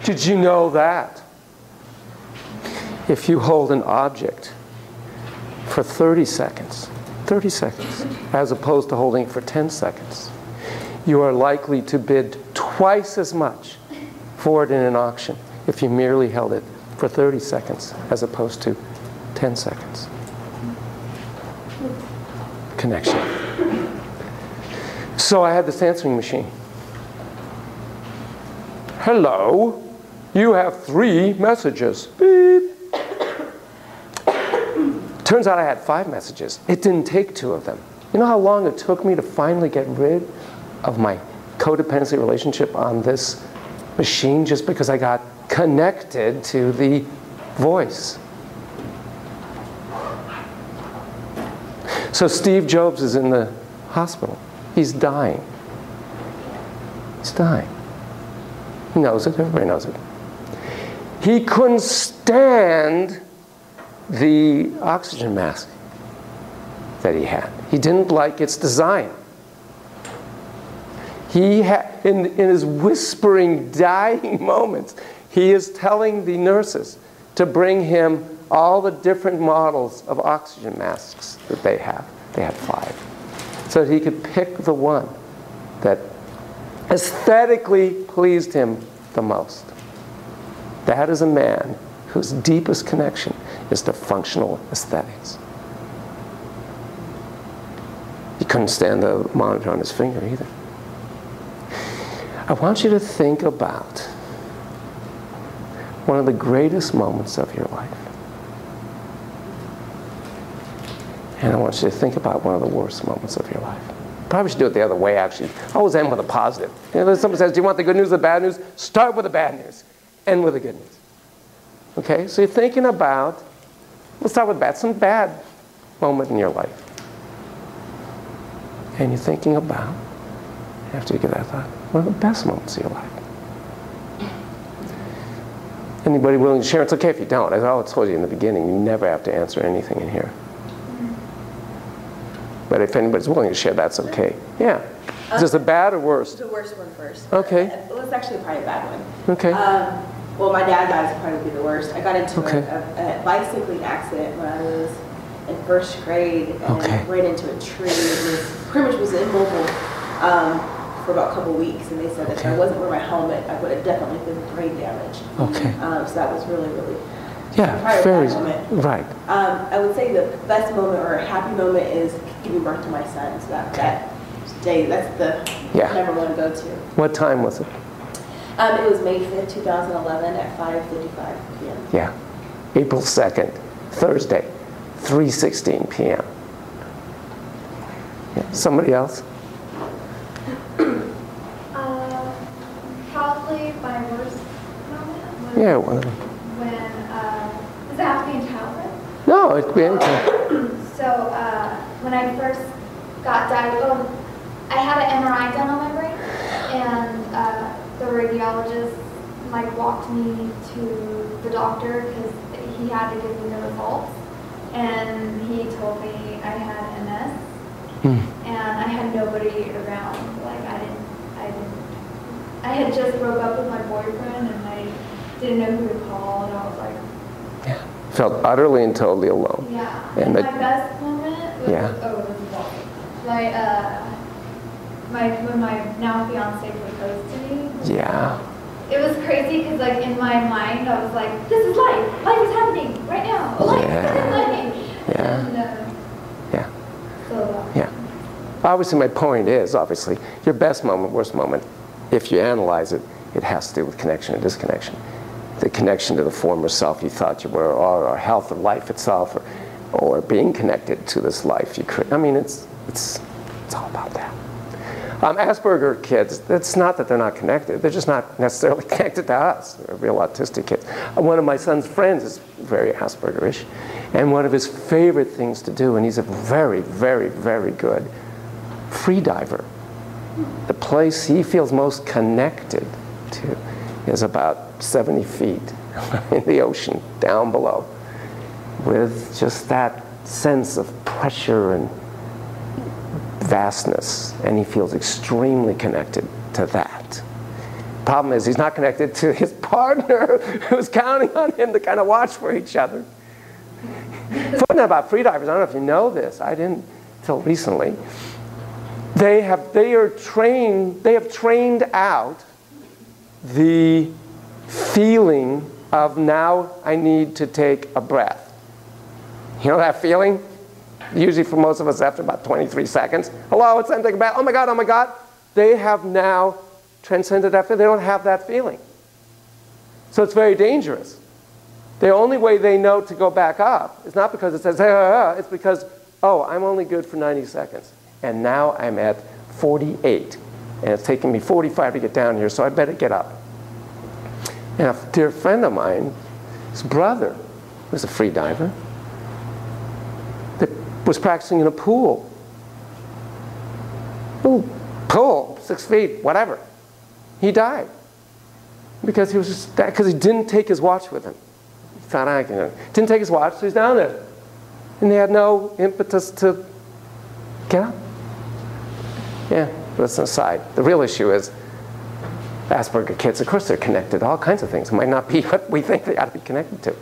Did you know that if you hold an object for 30 seconds, as opposed to holding it for 10 seconds, you are likely to bid twice as much for it in an auction if you merely held it for 30 seconds as opposed to 10 seconds. Connection. So I had this answering machine. Hello, you have 3 messages. Beep. Turns out I had 5 messages. It didn't take 2 of them. You know how long it took me to finally get rid of my codependency relationship on this machine just because I got connected to the voice? So Steve Jobs is in the hospital. He's dying. He's dying. He knows it. Everybody knows it. He couldn't stand the oxygen mask that he had. He didn't like its design. He had, in his whispering, dying moments, he is telling the nurses to bring him all the different models of oxygen masks that they have. They had 5. So that he could pick the one that aesthetically pleased him the most. That is a man whose deepest connection is to functional aesthetics. He couldn't stand the monitor on his finger either. I want you to think about one of the greatest moments of your life. And I want you to think about one of the worst moments of your life. Probably should do it the other way, actually. Always end with a positive. You know, someone says, do you want the good news or the bad news? Start with the bad news. End with the good news. Okay, so you're thinking about, let's start with bad, some bad moment in your life. And you're thinking about, after you get that thought, one of the best moments of your life. Anybody willing to share? It's okay if you don't. As I told you in the beginning, you never have to answer anything in here. But if anybody's willing to share, that's okay. Yeah. Is this a bad or worst? The worst one first. Okay. Well, it's actually probably a bad one. Okay. Well, my dad died, so probably be the worst. I got into a bicycling accident when I was in 1st grade and ran into a tree. And pretty much was immobile for about a couple weeks, and they said that if I wasn't wearing my helmet, I would have definitely been brain damaged. Okay. So that was really, really very moment. Right. I would say the best moment or a happy moment is giving birth to my son. So that day, that's the number one to go to. What time was it? It was May 5th, 2011 at 5:55 p.m. Yeah. April 2nd, Thursday, 3:16 p.m. Yeah. Somebody else? Probably my worst moment was One of them. when, does it have to be in childhood? No, it could be anything. So when I first got diagnosed, I had an MRI done on my brain, and the radiologist walked me to the doctor because he had to give me the results, and he told me I had MS, and I had nobody around. I had just broke up with my boyfriend, and I didn't know who to call, and I was like, felt utterly and totally alone. Yeah. And my best moment was, when my now fiance proposed to me. Yeah. It was crazy because in my mind I was like, this is life. Life is happening right now. Life is living. Obviously, my point is, your best moment, worst moment, if you analyze it, it has to do with connection and disconnection. The connection to the former self you thought you were, or health or life itself, or being connected to this life you create. I mean, it's all about that. Asperger kids, it's not that they're not connected. They're just not necessarily connected to us. They're real autistic kids. One of my son's friends is very Asperger-ish. And one of his favorite things to do, and he's a very, very, very good free diver. The place he feels most connected to is about 70 feet in the ocean, down below, with just that sense of pressure and vastness, and he feels extremely connected to that. Problem is, he's not connected to his partner who's counting on him to kind of watch for each other. Footnote about freedivers, I don't know if you know this, I didn't until recently. They have trained out the feeling of now I need to take a breath. You know that feeling? Usually for most of us after about 23 seconds. Hello, it's time to take a breath. Oh my God, oh my God. They have now transcended that feeling. They don't have that feeling. So it's very dangerous. The only way they know to go back up is not because it says, it's because, oh, I'm only good for 90 seconds. And now I'm at 48. And it's taking me 45 to get down here, so I better get up. And a dear friend of mine, his brother, was a free diver, that was practicing in a pool. Ooh, pool, 6 feet, whatever. He died because he was just because he didn't take his watch with him. He thought I can. Didn't take his watch, so he's down there, and they had no impetus to get up. Yeah, that's an aside. The real issue is Asperger kids. Of course, they're connected to all kinds of things. It might not be what we think they ought to be connected to.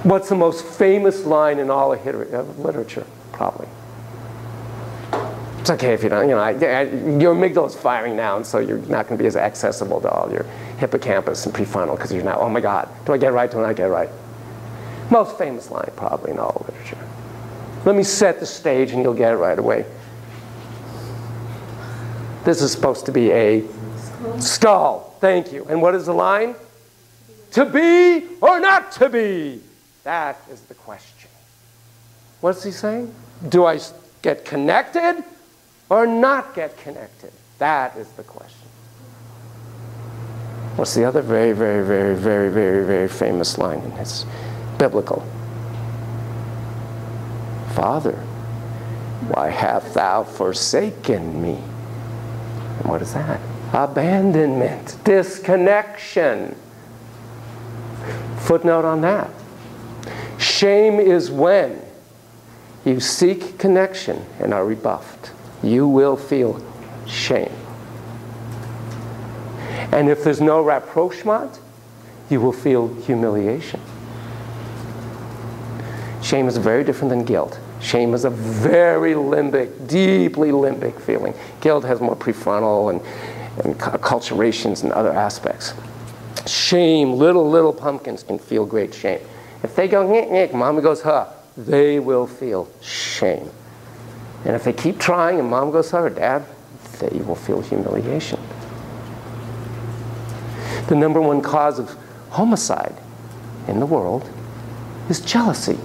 What's the most famous line in all of literature? Probably. It's okay if you don't, your amygdala is firing now, and so you're not going to be as accessible to all your hippocampus and prefrontal because you're now, oh my God, do I get it right, do I not get it right? Most famous line probably in all literature. Let me set the stage and you'll get it right away. This is supposed to be a skull. Thank you. And what is the line? To be or not to be? That is the question. What's he saying? Do I get connected or not get connected? That is the question. What's the other very, very, very, very, very, very famous line? And it's biblical. Father, why hast thou forsaken me? And what is that? Abandonment, disconnection. Footnote on that. Shame is when you seek connection and are rebuffed. You will feel shame. And if there's no rapprochement, you will feel humiliation. Shame is very different than guilt. Shame is a very limbic, deeply limbic feeling. Guilt has more prefrontal and acculturations and other aspects. Shame, little pumpkins can feel great shame. If they go, nyeh, nyeh, Mama goes, huh, they will feel shame. And if they keep trying and Mom goes, huh, or Dad, they will feel humiliation. The number one cause of homicide in the world is jealousy.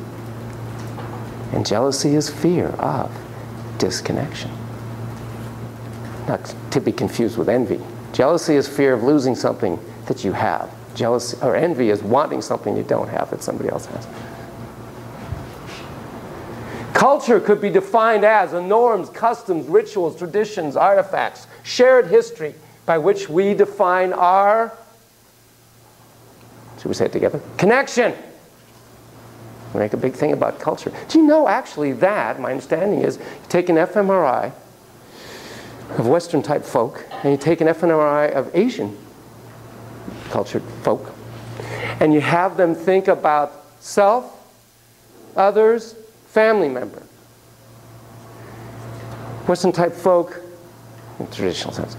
And jealousy is fear of disconnection. Not to be confused with envy. Jealousy is fear of losing something that you have. Jealousy or envy is wanting something you don't have that somebody else has. Culture could be defined as the norms, customs, rituals, traditions, artifacts, shared history by which we define our, should we say it together? Connection. We make a big thing about culture. Do you know actually that, my understanding is, you take an fMRI of Western type folk and you take an fMRI of Asian cultured folk and you have them think about self, others, family member. Western type folk, in traditional sense,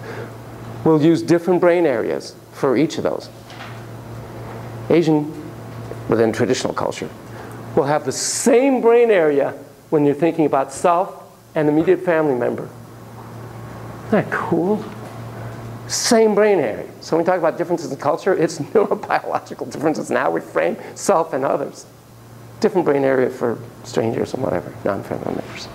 will use different brain areas for each of those. Asian, within traditional culture, will have the same brain area when you're thinking about self and immediate family member. Isn't that cool? Same brain area. So when we talk about differences in culture, it's neurobiological differences. Now we frame self and others. Different brain area for strangers and whatever, non-family members.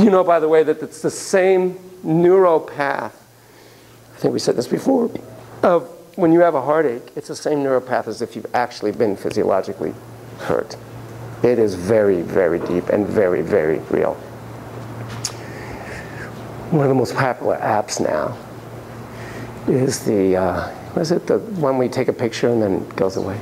You know, by the way, that it's the same neuropath. I think we said this before. Of when you have a heartache, it's the same neuropath as if you've actually been physiologically hurt. It is very, very deep and very, very real. One of the most popular apps now is the, what is it? The one where you take a picture and then it goes away?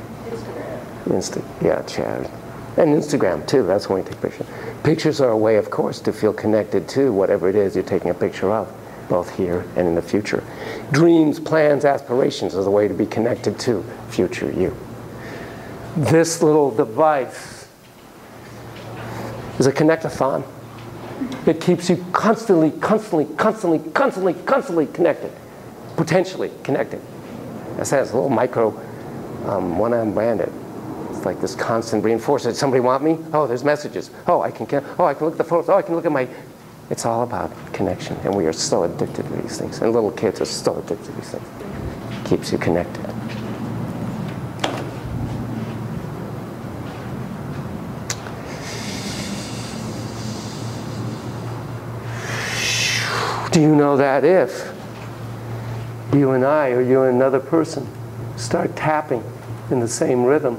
Instagram. Yeah, Chad. And Instagram too, that's when we take pictures. Pictures are a way, of course, to feel connected to whatever it is you're taking a picture of, both here and in the future. Dreams, plans, aspirations is a way to be connected to future you. This little device is a connect-a-thon. It keeps you constantly connected, potentially connected. It says a little micro one-armed bandit. It's like this constant reinforcement. Somebody want me? Oh, there's messages. Oh, I can look at the photos. Oh, I can look at my... It's all about connection, and we are so addicted to these things. And little kids are so addicted to these things. It keeps you connected. Do you know that if you and I, or you and another person, start tapping in the same rhythm,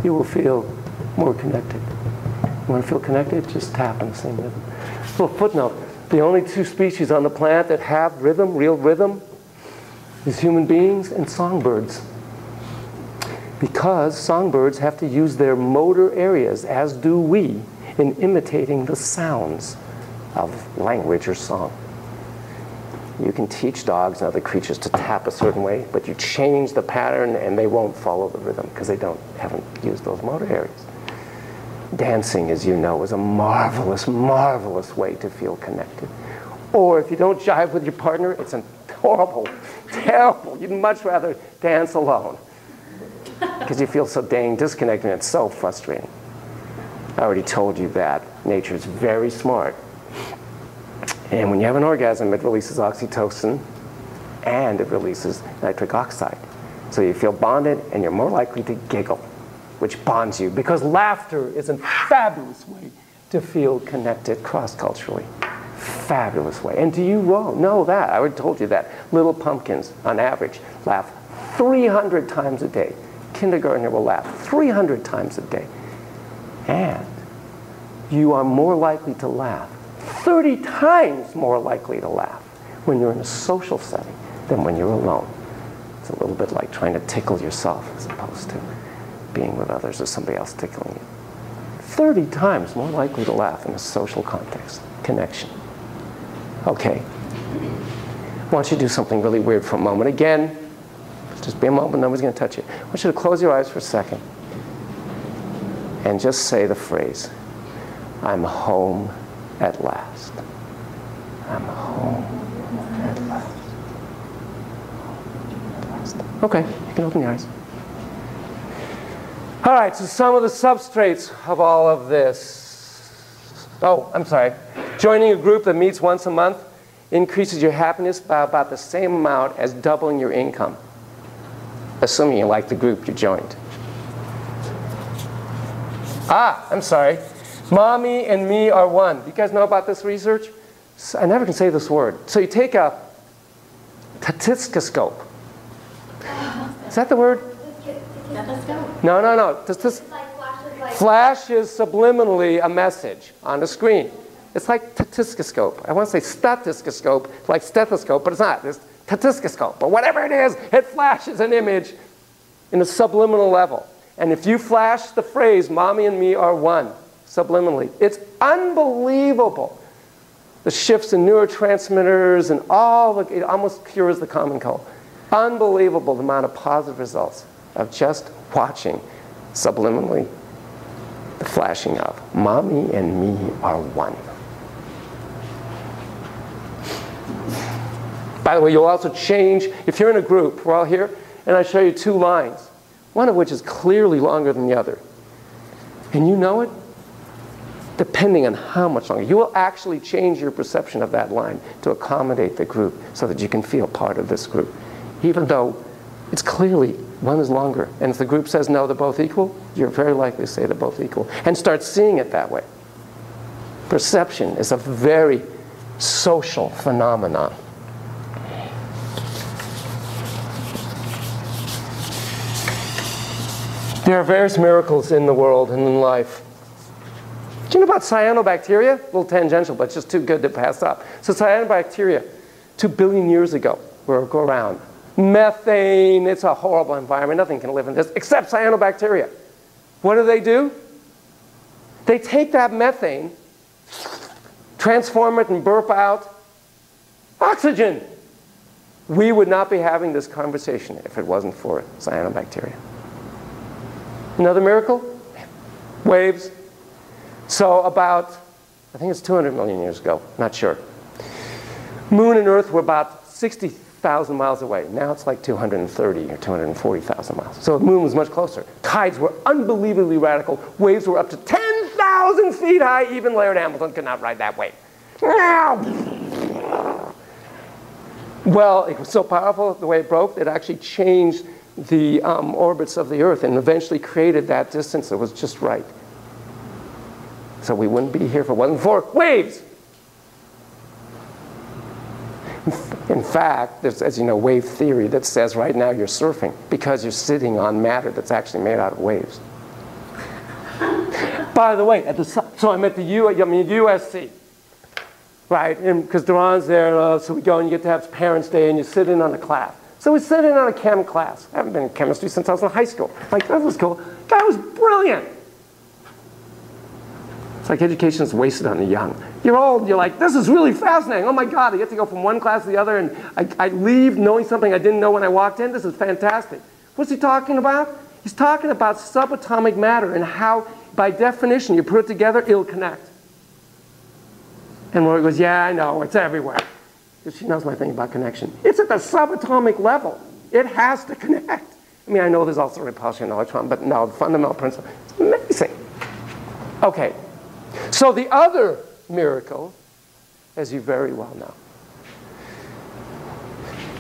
you will feel more connected. You want to feel connected? Just tap in the same rhythm. Little footnote, the only two species on the planet that have rhythm, real rhythm, is human beings and songbirds. Because songbirds have to use their motor areas, as do we, in imitating the sounds of language or song. You can teach dogs and other creatures to tap a certain way, but you change the pattern and they won't follow the rhythm because they haven't used those motor areas. Dancing, as you know, is a marvelous, marvelous way to feel connected. Or if you don't jive with your partner, it's a horrible, terrible. You'd much rather dance alone because you feel so dang disconnected and it's so frustrating. I already told you that nature's very smart. And when you have an orgasm, it releases oxytocin and it releases nitric oxide. So you feel bonded and you're more likely to giggle, which bonds you, because laughter is a fabulous way to feel connected cross-culturally. Fabulous way. And do you know that? I already told you that. Little pumpkins, on average, laugh 300 times a day. Kindergartner will laugh 300 times a day. And you are more likely to laugh, 30 times more likely to laugh when you're in a social setting than when you're alone. It's a little bit like trying to tickle yourself as opposed to being with others or somebody else tickling you. 30 times more likely to laugh in a social context. Connection. Okay. I want you to do something really weird for a moment. Again, just be a moment, nobody's going to touch you. I want you to close your eyes for a second and just say the phrase, I'm home at last. I'm home at last. Okay, you can open your eyes. All right, so some of the substrates of all of this. Oh, I'm sorry. Joining a group that meets once a month increases your happiness by about the same amount as doubling your income, assuming you like the group you joined. I'm sorry. Mommy and me are one. Do you guys know about this research? I never can say this word. So you take a stethoscope. Is that the word? No. Flashes subliminally a message on the screen. It's like stethoscope. I want to say stethoscope, like stethoscope, but it's not. It's stethoscope. But whatever it is, it flashes an image in a subliminal level. And if you flash the phrase, mommy and me are one, subliminally, it's unbelievable. The shifts in neurotransmitters and it almost cures the common cold. Unbelievable the amount of positive results of just watching subliminally the flashing of mommy and me are one. By the way, you'll also change, if you're in a group, we're all here, and I show you two lines, one of which is clearly longer than the other. And you know it, depending on how much longer. You will actually change your perception of that line to accommodate the group so that you can feel part of this group. Even though it's clearly one is longer. And if the group says no, they're both equal, you're very likely to say they're both equal. And start seeing it that way. Perception is a very social phenomenon. There are various miracles in the world and in life. Do you know about cyanobacteria? A little tangential, but it's just too good to pass up. So cyanobacteria, 2 billion years ago, were around. Methane, it's a horrible environment. Nothing can live in this except cyanobacteria. What do? They take that methane, transform it, and burp out oxygen. We would not be having this conversation if it wasn't for cyanobacteria. Another miracle? Waves. So about, I think it's 200 million years ago, not sure. Moon and Earth were about 60,000 miles away. Now it's like 230 or 240,000 miles. So the Moon was much closer. Tides were unbelievably radical. Waves were up to 10,000 feet high. Even Laird Hamilton could not ride that wave. Well, it was so powerful the way it broke, it actually changed the orbits of the Earth and eventually created that distance that was just right. So we wouldn't be here if it wasn't for waves. In fact, there's, as you know, wave theory that says right now you're surfing because you're sitting on matter that's actually made out of waves. By the way, so I'm at the USC, right? Because Duran's there, so we go and you get to have Parents' Day and you sit in on a class. So we sit in on a chem class. I haven't been in chemistry since I was in high school. Like, that was cool. Guy was brilliant. It's like education is wasted on the young. You're old, you're like, this is really fascinating. Oh my God, I get to go from one class to the other and I leave knowing something I didn't know when I walked in. This is fantastic. What's he talking about? He's talking about subatomic matter and how, by definition, you put it together, it'll connect. And Rory goes, yeah, I know, it's everywhere. Because she knows my thing about connection. It's at the subatomic level. It has to connect. I mean, I know there's also repulsion and electron, but no, the fundamental principle. It's amazing. Okay. So the other miracle, as you very well know,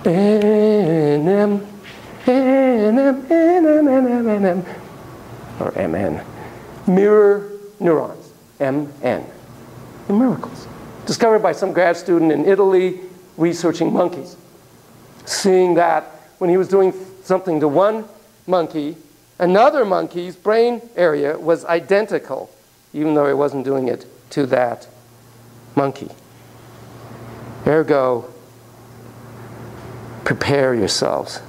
NM, or MN, mirror neurons, MN, the miracles. Discovered by some grad student in Italy researching monkeys, seeing that when he was doing something to one monkey, another monkey's brain area was identical, even though he wasn't doing it to that monkey. Ergo, prepare yourselves.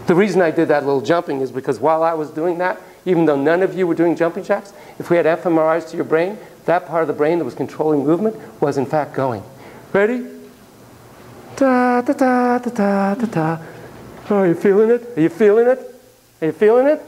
The reason I did that little jumping is because while I was doing that, even though none of you were doing jumping jacks, if we had fMRIs to your brain, that part of the brain that was controlling movement was in fact going. Ready? Da, da, da, da, da, da, da. Oh, are you feeling it? Are you feeling it? Are you feeling it?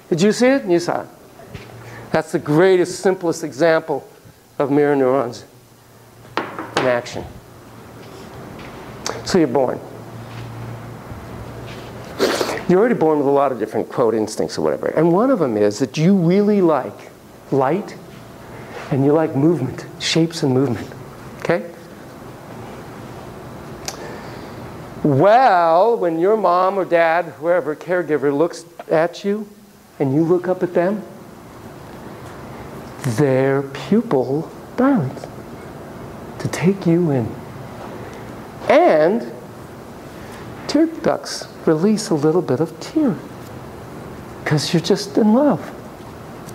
Did you see it? You saw it. That's the greatest, simplest example of mirror neurons in action. So you're born. You're already born with a lot of different, quote, instincts or whatever. And one of them is that you really like light and you like movement, shapes and movement. Okay? Well, when your mom or dad, whoever, caregiver, looks at you and you look up at them, their pupil dilates to take you in. And tear ducts release a little bit of tear because you're just in love.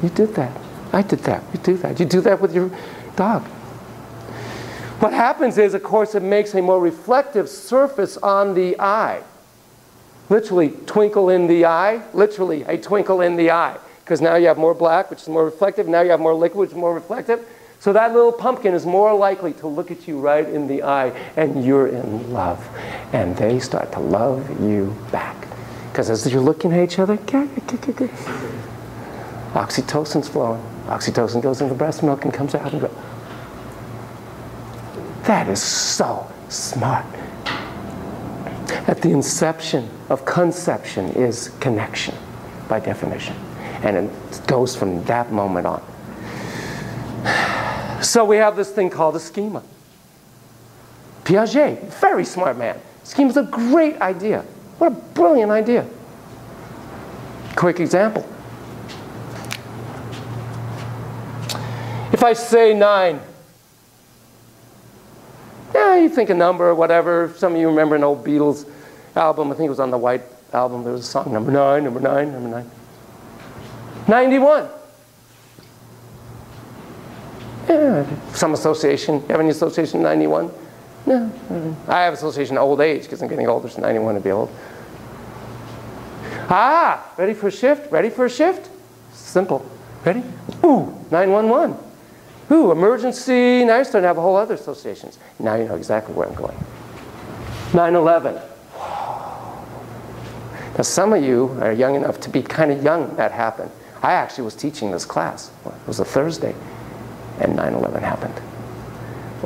You did that. I did that. You do that. You do that with your dog. What happens is, of course, it makes a more reflective surface on the eye. Literally, twinkle in the eye. Literally, a twinkle in the eye. Because now you have more black, which is more reflective. Now you have more liquid, which is more reflective. So that little pumpkin is more likely to look at you right in the eye, and you're in love. And they start to love you back. Because as you're looking at each other, oxytocin's flowing. Oxytocin goes into the breast milk and comes out and goes. That is so smart. At the inception of conception is connection, by definition. And it goes from that moment on. So we have this thing called a schema. Piaget, very smart man. Schema's a great idea. What a brilliant idea. Quick example. If I say 9, yeah, you think a number or whatever. Some of you remember an old Beatles album. I think it was on the White Album. There was a song, number 9, number 9, number 9. 91. Yeah, some association. You have any association 91? No. I have association old age because I'm getting older, so 91 to be old. Ah, ready for a shift? Ready for a shift? Simple. Ready? Ooh, 911. Ooh, emergency. Now you're starting to have a whole other associations. Now you know exactly where I'm going. 9/11. Now some of you are young enough to be kind of young when that happened. I actually was teaching this class. It was a Thursday, and 9/11 happened.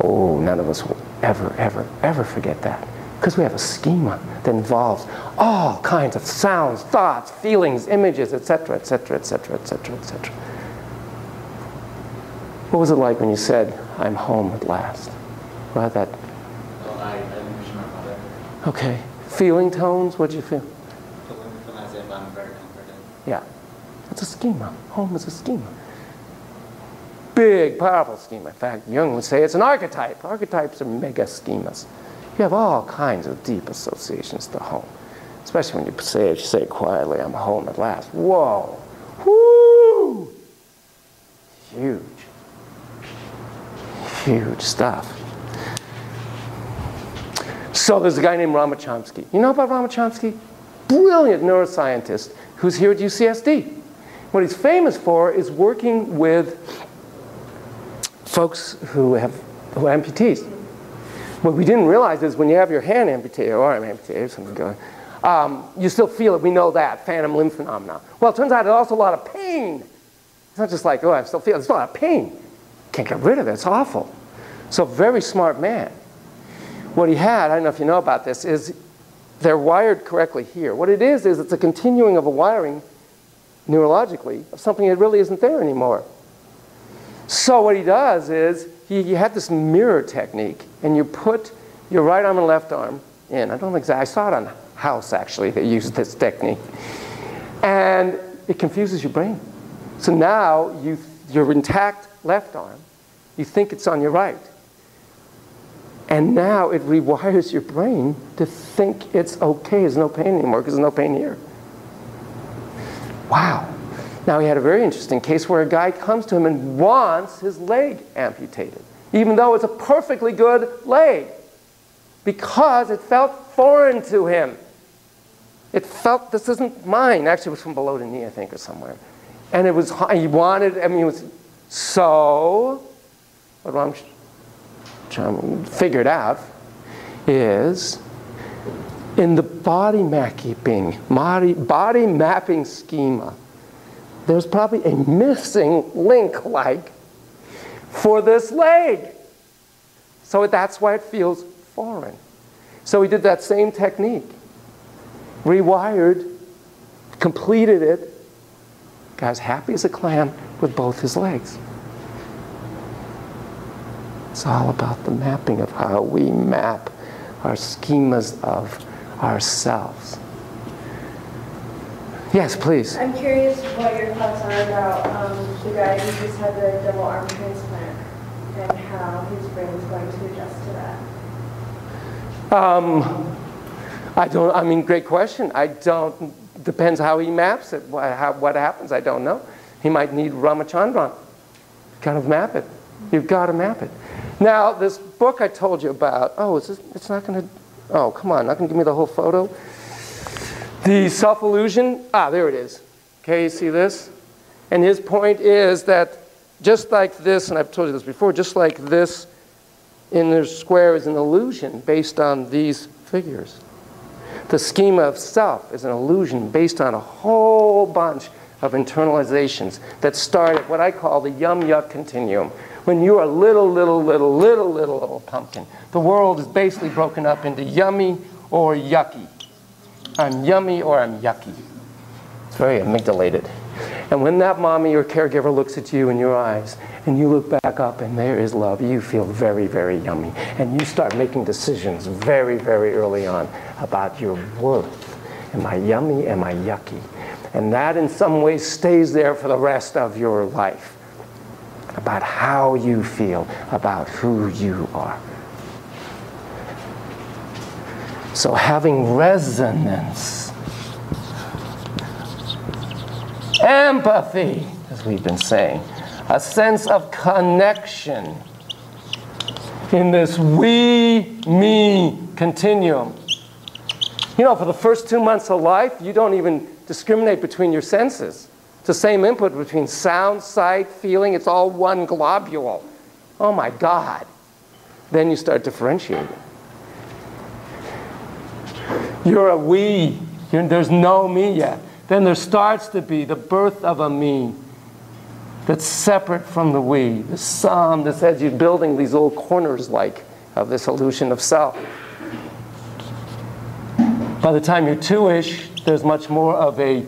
Oh, none of us will ever forget that. Because we have a schema that involves all kinds of sounds, thoughts, feelings, images, etc., etc., etc., etc., etc. What was it like when you said, "I'm home at last"? Well, that. Well, I miss my mother. Okay. Feeling tones. What did you feel? Feeling as if I'm very comforted. Yeah. It's a schema. Home is a schema. Big, powerful schema. In fact, Jung would say it's an archetype. Archetypes are mega schemas. You have all kinds of deep associations to home. Especially when you say it quietly, "I'm home at last." Whoa. Woo! Huge. Huge stuff. So there's a guy named Chomsky. You know about Chomsky? Brilliant neuroscientist who's here at UCSD. What he's famous for is working with folks who are amputees. What we didn't realize is when you have your hand amputated or arm amputated, something going, you still feel it. We know that, phantom limb phenomena. Well, it turns out there's also a lot of pain. It's not just like, oh, I still feel it. There's a lot of pain. Can't get rid of it. It's awful. So very smart man. What he had, I don't know if you know about this, is they're wired correctly here. What it is it's a continuing of a wiring neurologically of something that really isn't there anymore. So what he does is he had this mirror technique, and you put your right arm and left arm in. I don't know exactly. I saw it on House, actually. They used this technique. And it confuses your brain. So now your intact left arm, you think it's on your right. And now it rewires your brain to think it's okay. There's no pain anymore because there's no pain here. Wow. Now he had a very interesting case where a guy comes to him and wants his leg amputated, even though it's a perfectly good leg, because it felt foreign to him. It felt, this isn't mine. Actually, it was from below the knee, I think, or somewhere. And it was, he wanted, I mean, it was, so what Ram figured out is in the body mapping schema, there's probably a missing link, like, for this leg. So that's why it feels foreign. So he did that same technique. Rewired, completed it. Guy's happy as a clam with both his legs. It's all about the mapping of how we map our schemas of ourselves. Yes, please. I'm curious what your thoughts are about the guy who just had the double arm transplant and how his brain is going to adjust to that. Great question. Depends how he maps it, what happens, I don't know. He might need Ramachandran. Kind of map it. You've got to map it. Now, this book I told you about, it's not going to, come on, not going to give me the whole photo. The self-illusion, there it is. Okay, you see this? And his point is that just like this, and I've told you this before, just like this inner square is an illusion based on these figures. The schema of self is an illusion based on a whole bunch of internalizations that start at what I call the yum-yuck continuum. When you are little pumpkin, the world is basically broken up into yummy or yucky. I'm yummy or I'm yucky. It's very amygdalated. And when that mommy or caregiver looks at you in your eyes, and you look back up and there is love, you feel very, very yummy. And you start making decisions very, very early on about your worth. Am I yummy? Am I yucky? And that in some ways stays there for the rest of your life. About how you feel, about who you are. So having resonance, empathy, as we've been saying, A sense of connection in this we-me continuum. You know, for the first 2 months of life, you don't even discriminate between your senses. It's the same input between sound, sight, feeling. It's all one globule. Oh my God. Then you start differentiating. You're a we. There's no me yet. Then there starts to be the birth of a me that's separate from the we. The sum that says you're building these little corners like of this illusion of self. By the time you're 2-ish, there's much more of a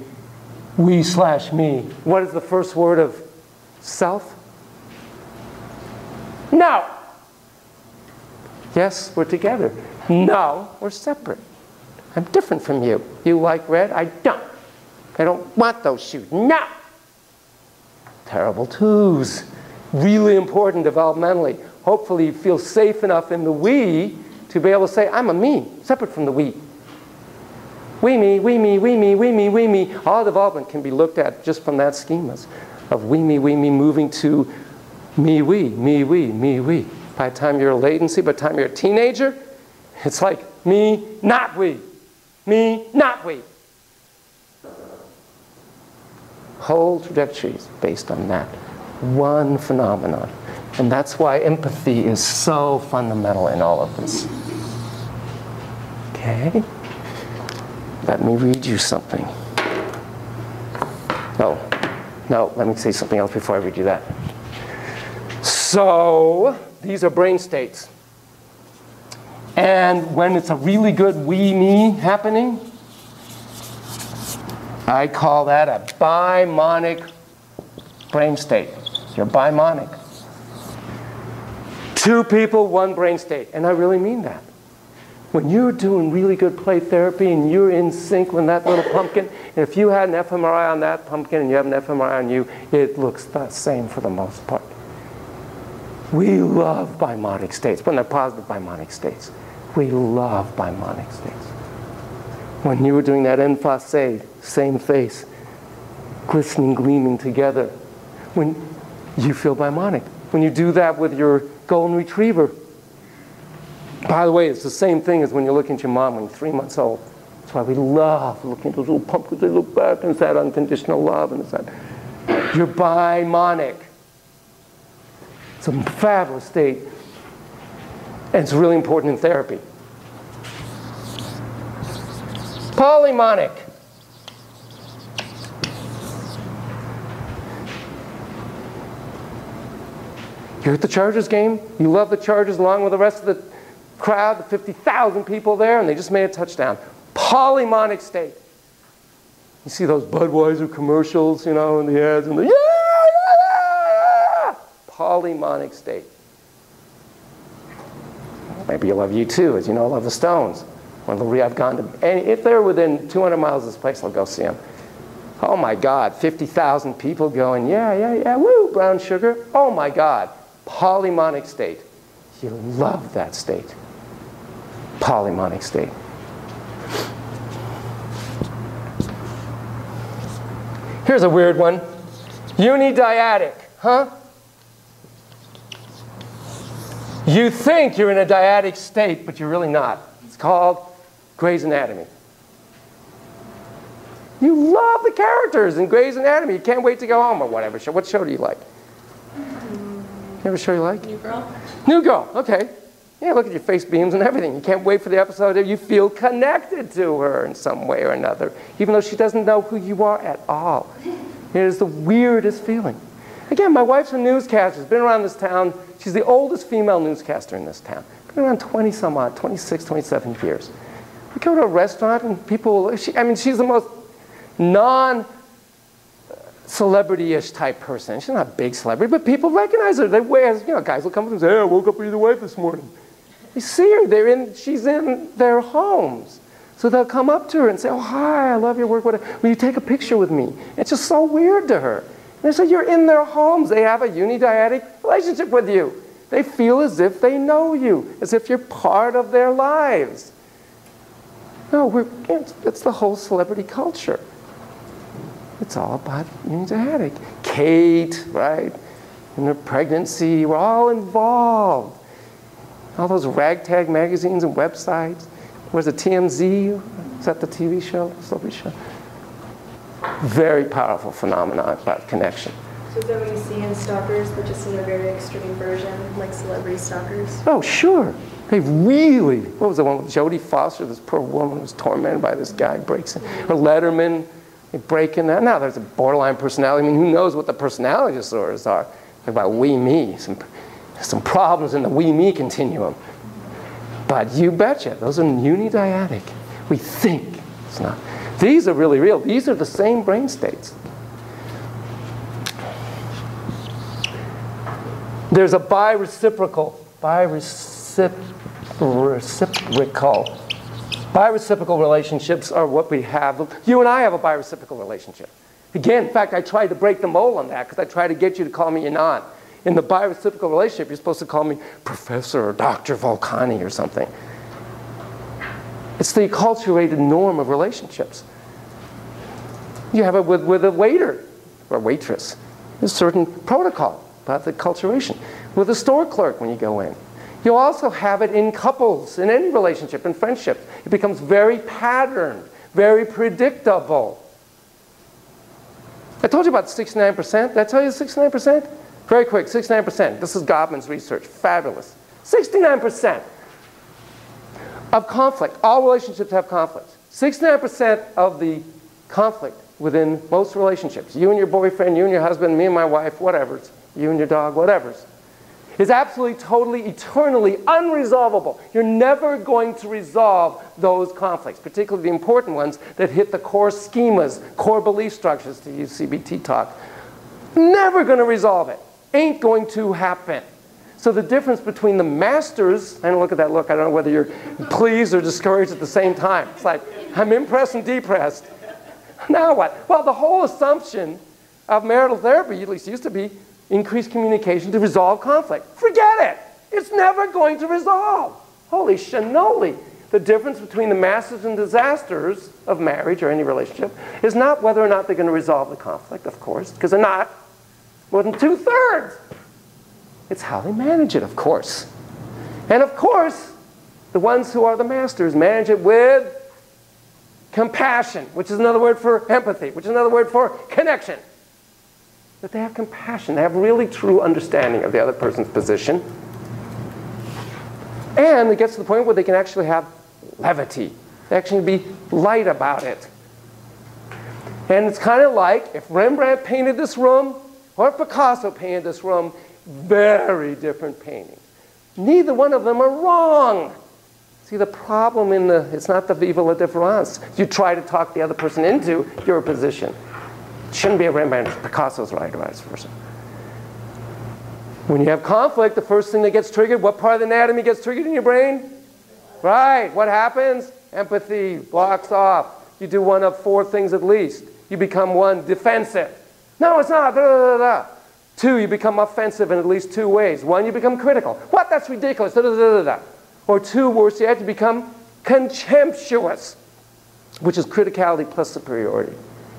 we/me. What is the first word of self? No. Yes, we're together. No, we're separate. I'm different from you. You like red? I don't. I don't want those shoes. No. Terrible twos. Really important developmentally. Hopefully you feel safe enough in the we to be able to say, I'm a me, separate from the we. We, me, we, me, we, me, we, me, we, me. All development can be looked at just from that schemas of we, me, moving to me, we, me, we, me, we. By the time you're a latency, by the time you're a teenager, it's like me, not we. Me, not we. Whole trajectories based on that one phenomenon. And that's why empathy is so fundamental in all of this. Okay? Let me read you something. No, let me say something else before I read you that. So, these are brain states. And when it's a really good we-me happening, I call that a bimonic brain state. You're bimonic. 2 people, 1 brain state. And I really mean that. When you're doing really good play therapy and you're in sync with that little pumpkin, and if you had an fMRI on that pumpkin and you have an fMRI on you, it looks the same for the most part. We love bimonic states, when they're positive bimonic states. We love bimonic states. When you were doing that en face, same face, glistening, gleaming together, when you feel bimonic. When you do that with your golden retriever. By the way, it's the same thing as when you look at your mom when you're 3 months old. That's why we love looking at those little pumpkins. They look back and it's that unconditional love and it's that. You're bimonic. It's a fabulous state. And it's really important in therapy. Polymonic. You're at the Chargers game. You love the Chargers along with the rest of the crowd, the 50,000 people there, and they just made a touchdown. Polymonic state. You see those Budweiser commercials, you know, in the ads, and the yeah! Polymonic state. Maybe you'll love U2, as you know, I love the Stones. I've gone to, if they're within 200 miles of this place, I'll go see them. Oh my God, 50,000 people going, yeah, woo, brown sugar. Oh my God, polymonic state. You love that state. Polymonic state. Here's a weird one. Unidyadic, huh? You think you're in a dyadic state, but you're really not. It's called Grey's Anatomy. You love the characters in Grey's Anatomy. You can't wait to go home or whatever show. What show do you like? You have a show you like? New Girl. New Girl, okay. Yeah, look at your face beams and everything. You can't wait for the episode. You feel connected to her in some way or another, even though she doesn't know who you are at all. It is the weirdest feeling. Again, my wife's a newscaster. She's been around this town. She's the oldest female newscaster in this town. Been around 20-some odd, 26, 27 years. We go to a restaurant and people, she's the most non-celebrity-ish type person. She's not a big celebrity, but people recognize her. They wear, guys will come up and say, hey, I woke up with your wife this morning. You see her, she's in their homes. So they'll come up to her and say, oh, hi, I love your work. Will you take a picture with me? It's just so weird to her. And they say, you're in their homes. They have a unidyadic relationship with you. They feel as if they know you, as if you're part of their lives. No, it's the whole celebrity culture. It's all about unidyadic. Kate, right? in their pregnancy. We're all involved. All those ragtag magazines and websites. Was it TMZ? Is that the TV show? Celebrity show? Very powerful phenomenon about connection. So is that what you see in stalkers, but just in a very extreme version, like celebrity stalkers? Oh, sure. They really, what was the one with Jodie Foster, this poor woman who was tormented by this guy, breaks in. Or Letterman, they break in that. Now there's a borderline personality. I mean, who knows what the personality disorders are? Like about we, me, some problems in the we, me continuum. But you betcha, those are unidyadic. We think it's not. These are really real. These are the same brain states. There's a bireciprocal relationships are what we have. You and I have a bireciprocal relationship. Again, in fact, I tried to break the mold on that because I tried to get you to call me Yanon. In the bireciprocal relationship, you're supposed to call me Professor or Dr. Volcani or something. It's the acculturated norm of relationships. You have it with a waiter or waitress. There's a certain protocol about the acculturation. With a store clerk when you go in. You'll also have it in couples, in any relationship, in friendships. It becomes very patterned, very predictable. I told you about 69%. Did I tell you 69%? Very quick, 69%. This is Gottman's research. Fabulous. 69% of conflict. All relationships have conflict. 69% of the conflict within most relationships, you and your boyfriend, you and your husband, me and my wife, whatever's, you and your dog, whatever's, is absolutely, totally, eternally unresolvable. You're never going to resolve those conflicts, particularly the important ones that hit the core schemas, core belief structures, to use CBT talk. Never going to resolve it. Ain't going to happen. So the difference between the masters, and look at that look, I don't know whether you're pleased or discouraged at the same time. It's like, I'm impressed and depressed. Now what? Well, the whole assumption of marital therapy, at least used to be, increased communication to resolve conflict. Forget it. It's never going to resolve. Holy shanoli. The difference between the masters and disasters of marriage or any relationship is not whether or not they're going to resolve the conflict, of course, because they're not. More than 2/3. It's how they manage it, of course. And of course, the ones who are the masters manage it with compassion, which is another word for empathy, which is another word for connection. That they have compassion. They have really true understanding of the other person's position. And it gets to the point where they can actually have levity. They actually be light about it. And it's kind of like if Rembrandt painted this room or if Picasso painted this room, very different paintings. Neither one of them are wrong. See, the problem it's not the vive la différence. You try to talk the other person into your position. It shouldn't be a Rembrandt, Picasso's right or vice versa. When you have conflict, the first thing that gets triggered, what part of the anatomy gets triggered in your brain? Right, what happens? Empathy blocks off. You do one of 4 things at least. You become 1, defensive. No, it's not. Da, da, da, da. 2, you become offensive in at least 2 ways. 1, you become critical. What? That's ridiculous. Da, da, da, da, da. Or 2, worse yet, you become contemptuous, which is criticality plus superiority.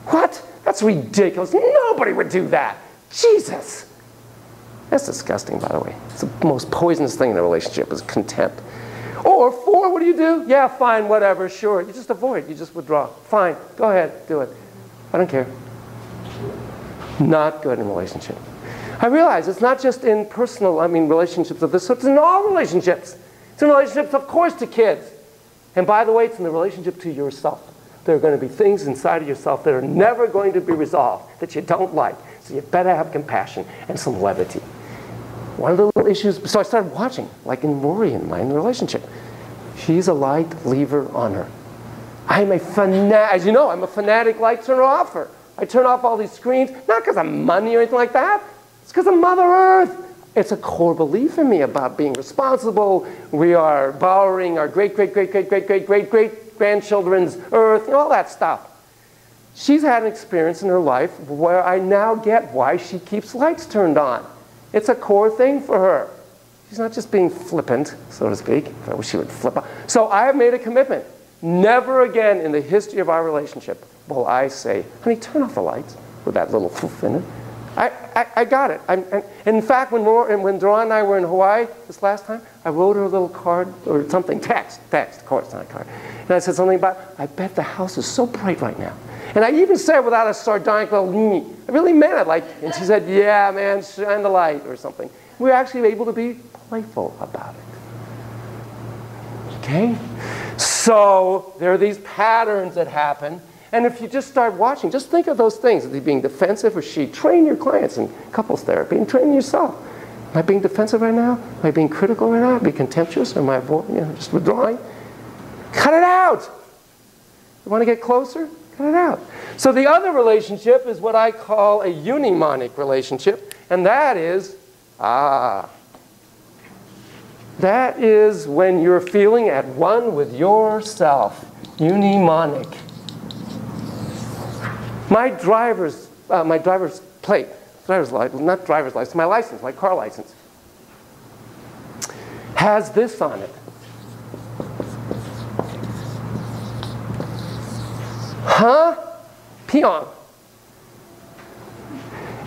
What? That's ridiculous. Nobody would do that. Jesus. That's disgusting, by the way. It's the most poisonous thing in a relationship is contempt. Or 4, what do? Yeah, fine, whatever, sure. You just avoid. You just withdraw. Fine, go ahead, do it. I don't care. Not good in a relationship. I realize it's not just in personal, relationships of this sort. It's in all relationships. It's in relationships, of course, to kids. And by the way, it's in the relationship to yourself. There are going to be things inside of yourself that are never going to be resolved, that you don't like. So you better have compassion and some levity. One of the little issues, so I started watching, like in Rory and my relationship. She's a light lever on her. I'm a fanatic, as you know, I'm a fanatic light turner offer. I turn off all these screens, not because I'm money or anything like that. It's because of Mother Earth. It's a core belief in me about being responsible. We are borrowing our great-great-great-great-great-great-great-grandchildren's earth, all that stuff. She's had an experience in her life where I now get why she keeps lights turned on. It's a core thing for her. She's not just being flippant, so to speak. I wish she would flip out. So I have made a commitment. Never again in the history of our relationship will I say, honey, turn off the lights with that little foof in it. I got it. And in fact, when Dawn and I were in Hawaii this last time, I wrote her a little card or something, text, of course, not a card. And I said something about, I bet the house is so bright right now. And I even said without a sardonic little, I really meant it. Like, and she said, yeah, man, shine the light or something. We were actually able to be playful about it. Okay? So there are these patterns that happen. And if you just start watching, just think of those things. Is he being defensive or she? Train your clients in couples therapy and train yourself. Am I being defensive right now? Am I being critical right now? Am I being contemptuous? Am I just withdrawing? Cut it out. You want to get closer? Cut it out. So the other relationship is what I call a unimonic relationship. And that is, that is when you're feeling at one with yourself. Unimonic. My driver's plate, not driver's license, my license, my car license, has this on it. Huh? Peon.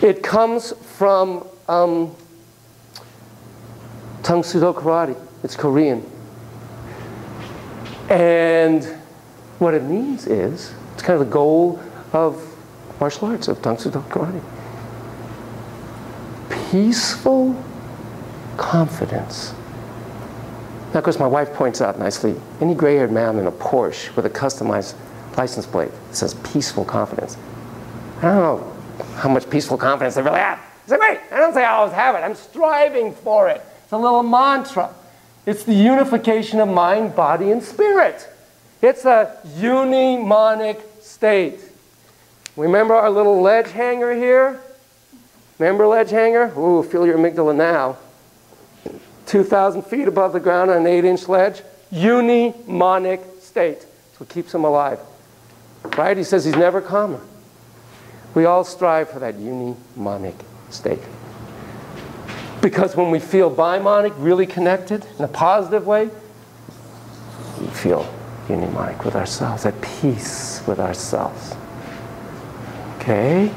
It comes from Tangsudo Karate. It's Korean. And what it means is, it's kind of the goal of martial arts, of Tangsudo Karate. Peaceful confidence. Now, of course, my wife points out nicely, any gray-haired man in a Porsche with a customized license plate that says peaceful confidence. I don't know how much peaceful confidence they really have. I say, wait, I don't say I always have it. I'm striving for it. It's a little mantra. It's the unification of mind, body, and spirit. It's a unimonic state. Remember our little ledge hanger here? Remember ledge hanger? Ooh, feel your amygdala now. 2,000 feet above the ground on an 8-inch ledge. Unimonic state. That's what keeps him alive. Right? He says he's never calmer. We all strive for that unimonic state. Because when we feel bimonic, really connected in a positive way, we feel unimonic with ourselves, at peace with ourselves. Okay?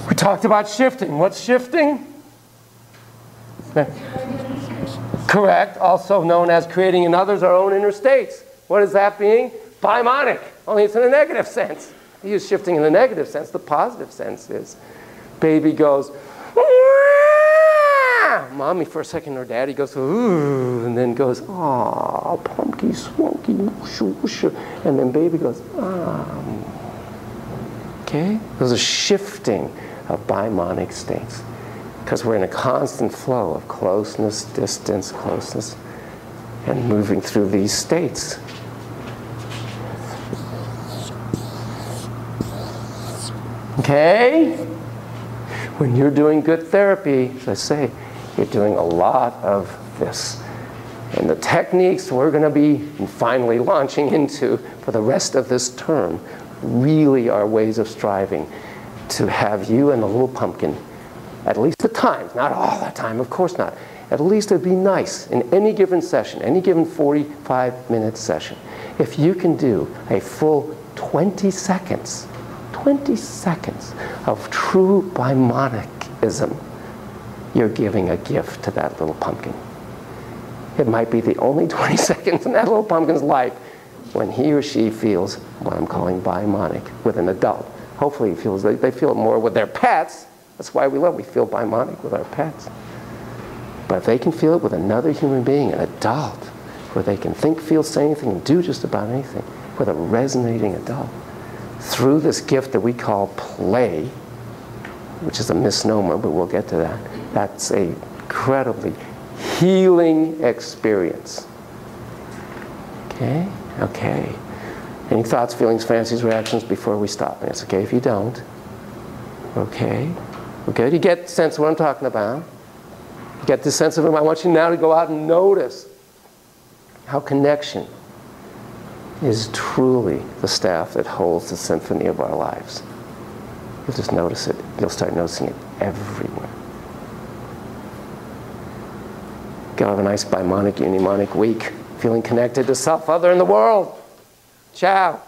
We talked about shifting. What's shifting? Correct. Also known as creating in others our own inner states. What is that being? Bimonic. Only it's in a negative sense. We use shifting in the negative sense. The positive sense is baby goes, Wah! Mommy for a second, or daddy goes, ooh, and then goes, ah, pumpkin, swanky, whoosha, whoosha, and then baby goes, ah. Okay? There's a shifting of bimonic states because we're in a constant flow of closeness, distance, closeness, and moving through these states. Okay? When you're doing good therapy, as I say, you're doing a lot of this. And the techniques we're going to be finally launching into for the rest of this term really are ways of striving to have you and the little pumpkin, at least at times, not all the time, of course not, at least it'd be nice in any given session, any given 45-minute session, if you can do a full 20 seconds of true bimonicism, you're giving a gift to that little pumpkin. It might be the only 20 seconds in that little pumpkin's life when he or she feels what I'm calling bimonic with an adult. Hopefully they feel it more with their pets. That's why we feel bimonic with our pets. But if they can feel it with another human being, an adult, where they can think, feel, say anything, and do just about anything, with a resonating adult, through this gift that we call play, which is a misnomer, but we'll get to that, that's an incredibly healing experience. Okay? Okay. Any thoughts, feelings, fancies, reactions before we stop? And it's okay if you don't. Okay. We're good. You get the sense of what I'm talking about. You get the sense of it. I want you now to go out and notice how connection is truly the staff that holds the symphony of our lives. You'll just notice it. You'll start noticing it everywhere. Go have a nice bimonic, unimonic week, feeling connected to self, other, and the world. Ciao.